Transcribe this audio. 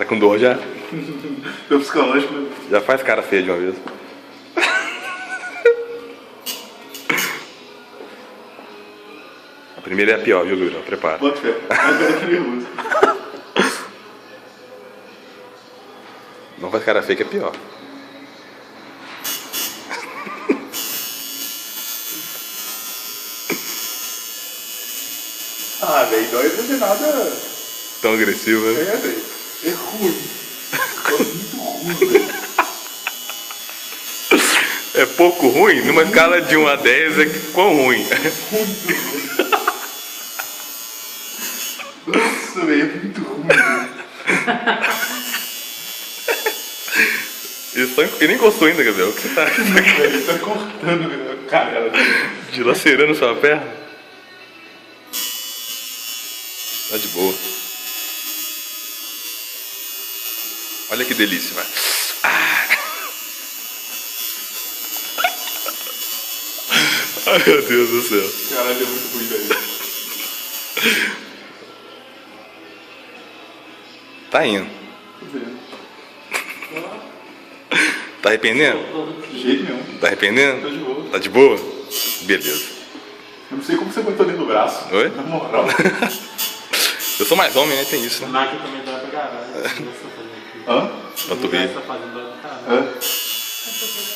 Tá com dor já? Meu psicológico, né? Já faz cara feia de uma vez. A primeira é a pior, viu, Gabriel? Prepara. Bota fé. Agora eu tô nervoso. Não faz cara feia que é pior. Ah, velho, dói não tem nada. Tão agressivo, né? É, velho. É ruim. É muito ruim, velho. É pouco ruim? Numa escala de 1 a 10 é quão ruim? Muito ruim. Nossa, velho, é muito ruim, velho. E nem gostou ainda, Gabriel. O que você tá Velho, tá cortando a cara dele. dilacerando sua perna? Tá de boa. Olha que delícia, vai. Ai, meu Deus do céu. Caralho, é muito ruim, velho. Tá indo. Tô vendo. Tá arrependendo? De jeito nenhum. Tá arrependendo? Tô de boa. Tá de boa? Beleza. Eu não sei como você aguentou dentro do braço. Oi? Na moral. Eu sou mais homem, né? Tem isso, né? O Nike também dá pra caralho. Hã? Panturrilha. Tá fazendo dói pra caralho. Hã?